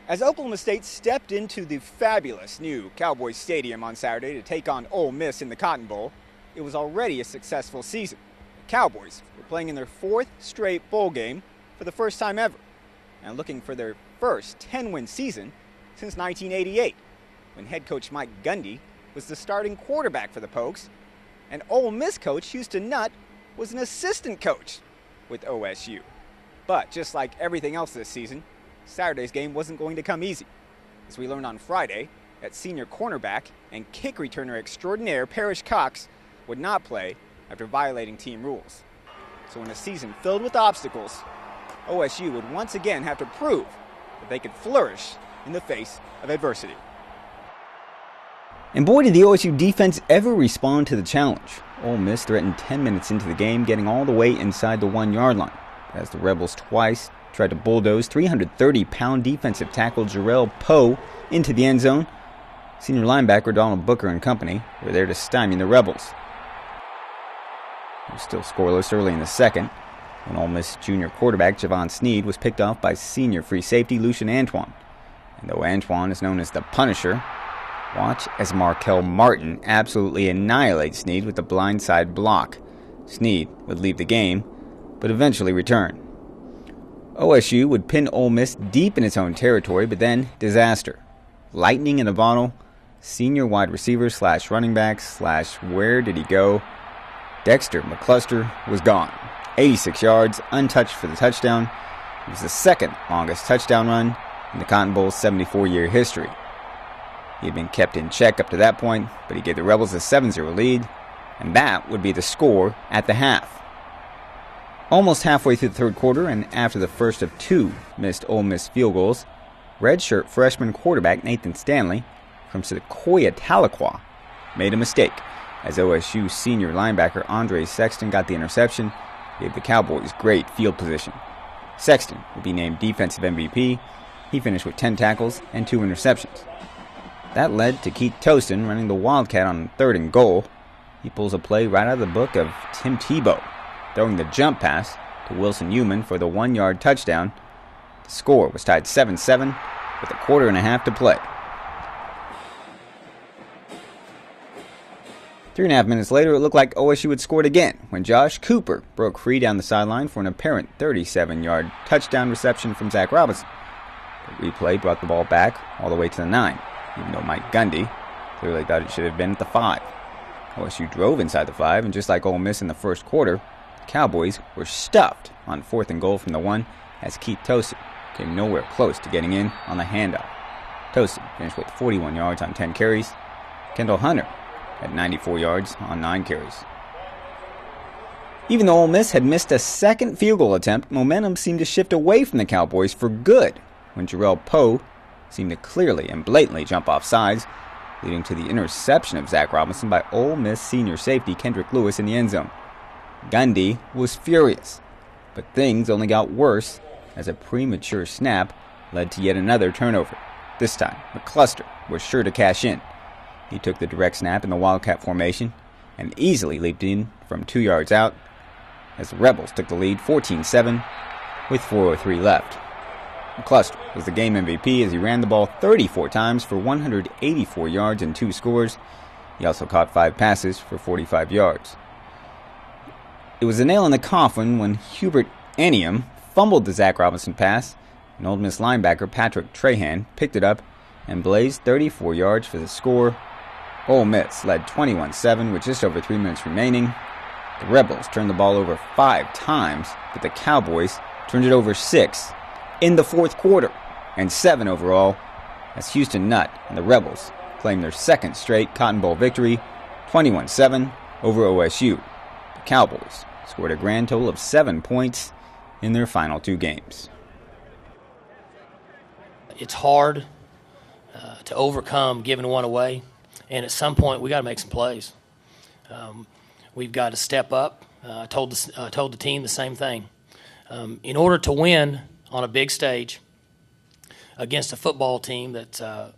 As Oklahoma State stepped into the fabulous new Cowboys Stadium on Saturday to take on Ole Miss in the Cotton Bowl, it was already a successful season. The Cowboys were playing in their fourth straight bowl game for the first time ever, and looking for their first 10-win season since 1988, when head coach Mike Gundy was the starting quarterback for the Pokes, and Ole Miss coach Houston Nutt was an assistant coach with OSU. But just like everything else this season, Saturday's game wasn't going to come easy. As we learned on Friday, that senior cornerback and kick returner extraordinaire Parrish Cox would not play after violating team rules. So in a season filled with obstacles, OSU would once again have to prove that they could flourish in the face of adversity. And boy, did the OSU defense ever respond to the challenge. Ole Miss threatened 10 minutes into the game, getting all the way inside the 1-yard line, as the Rebels twice tried to bulldoze 330-pound defensive tackle Jarrell Poe into the end zone. Senior linebacker Donald Booker and company were there to stymie the Rebels. It was still scoreless early in the second, when Ole Miss junior quarterback Javon Sneed was picked off by senior free safety Lucian Antoine. And though Antoine is known as the Punisher, watch as Markel Martin absolutely annihilates Sneed with the blindside block. Sneed would leave the game, but eventually return. OSU would pin Ole Miss deep in its own territory, but then disaster. Lightning in a bottle, senior wide receiver / running back / where did he go? Dexter McCluster was gone. 86 yards, untouched for the touchdown. It was the second longest touchdown run in the Cotton Bowl's 74-year history. He had been kept in check up to that point, but he gave the Rebels a 7-0 lead, and that would be the score at the half. Almost halfway through the third quarter, and after the first of two missed Ole Miss field goals, redshirt freshman quarterback Nathan Stanley from Sequoia Tahlequah made a mistake, as OSU senior linebacker Andre Sexton got the interception, gave the Cowboys great field position. Sexton would be named defensive MVP. He finished with 10 tackles and 2 interceptions. That led to Keith Tosin running the Wildcat on 3rd and goal. He pulls a play right out of the book of Tim Tebow, throwing the jump pass to Wilson Human for the 1-yard touchdown. The score was tied 7-7 with a quarter and a half to play. 3.5 minutes later, it looked like OSU had scored again when Josh Cooper broke free down the sideline for an apparent 37-yard touchdown reception from Zac Robinson. The replay brought the ball back all the way to the 9, even though Mike Gundy clearly thought it should have been at the 5. OSU drove inside the 5, and just like Ole Miss in the first quarter, the Cowboys were stuffed on 4th and goal from the 1 as Keith Tosin came nowhere close to getting in on the handoff. Tosin finished with 41 yards on 10 carries. Kendall Hunter had 94 yards on 9 carries. Even though Ole Miss had missed a second field goal attempt, momentum seemed to shift away from the Cowboys for good when Jarrell Poe seemed to clearly and blatantly jump off sides, leading to the interception of Zac Robinson by Ole Miss senior safety Kendrick Lewis in the end zone. Gundy was furious, but things only got worse as a premature snap led to yet another turnover. This time, McCluster was sure to cash in. He took the direct snap in the Wildcat formation and easily leaped in from 2 yards out as the Rebels took the lead 14-7 with 4:03 left. McCluster was the game MVP as he ran the ball 34 times for 184 yards and 2 scores. He also caught 5 passes for 45 yards. It was a nail in the coffin when Hubert Anium fumbled the Zac Robinson pass, and Ole Miss linebacker Patrick Trahan picked it up and blazed 34 yards for the score. Ole Miss led 21-7 with just over 3 minutes remaining. The Rebels turned the ball over 5 times, but the Cowboys turned it over 6 in the fourth quarter, and 7 overall, as Houston Nutt and the Rebels claimed their second straight Cotton Bowl victory, 21-7 over OSU. The Cowboys scored a grand total of 7 points in their final 2 games. It's hard to overcome giving one away, and at some point we got to make some plays. We've got to step up. I told the team the same thing. In order to win on a big stage against a football team that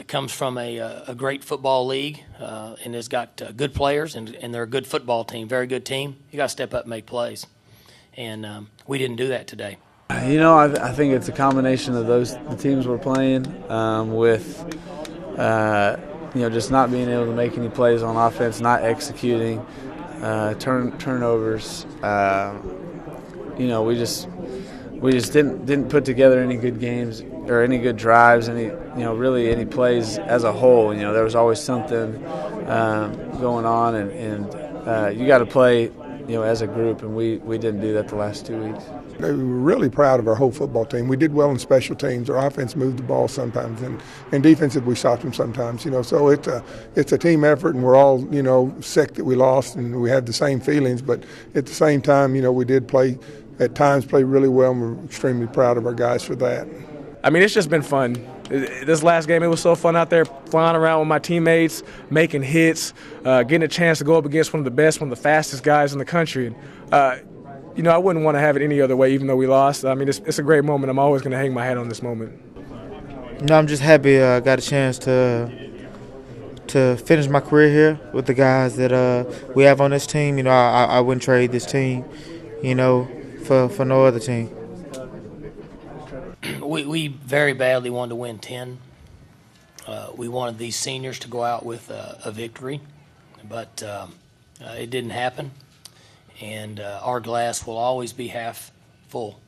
comes from a great football league and has got good players, and they're a good football team, very good team, you got to step up and make plays. And we didn't do that today. I think it's a combination of the teams we're playing with, just not being able to make any plays on offense, not executing, turnovers. We just didn't put together any good games or any good drives, really any plays as a whole. There was always something going on, and you got to play, as a group, and we didn't do that the last 2 weeks. We were really proud of our whole football team. We did well in special teams. Our offense moved the ball sometimes, and defensive we stopped them sometimes. So it's a team effort, and we're all sick that we lost, and we have the same feelings. But at the same time, we did play really well, and we're extremely proud of our guys for that. I mean, it's just been fun. This last game, it was so fun out there flying around with my teammates, making hits, getting a chance to go up against one of the fastest guys in the country. I wouldn't want to have it any other way, even though we lost. I mean, it's a great moment. I'm always going to hang my hat on this moment. I'm just happy I got a chance to finish my career here with the guys that we have on this team. I wouldn't trade this team, for no other team. We very badly wanted to win 10. We wanted these seniors to go out with a victory, but it didn't happen. And our glass will always be half full.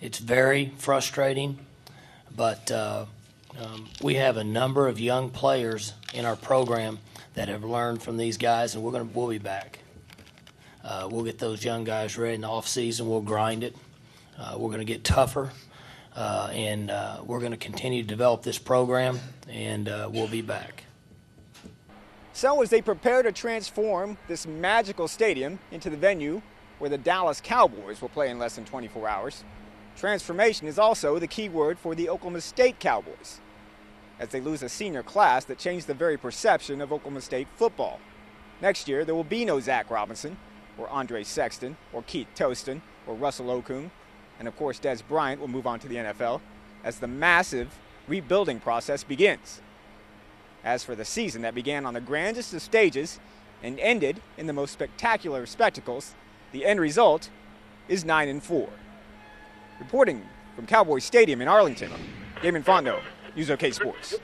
It's very frustrating, but we have a number of young players in our program that have learned from these guys, and we'll be back. We'll get those young guys ready in the off season. We'll grind it. We're going to get tougher, and we're going to continue to develop this program, and we'll be back. So as they prepare to transform this magical stadium into the venue where the Dallas Cowboys will play in less than 24 hours, transformation is also the key word for the Oklahoma State Cowboys, as they lose a senior class that changed the very perception of Oklahoma State football. Next year, there will be no Zac Robinson, or Andre Sexton, or Keith Toston, or Russell Okung, and of course Des Bryant will move on to the NFL as the massive rebuilding process begins. As for the season that began on the grandest of stages and ended in the most spectacular of spectacles, the end result is 9-4. Reporting from Cowboys Stadium in Arlington, Damon Fontenot, News OK Sports.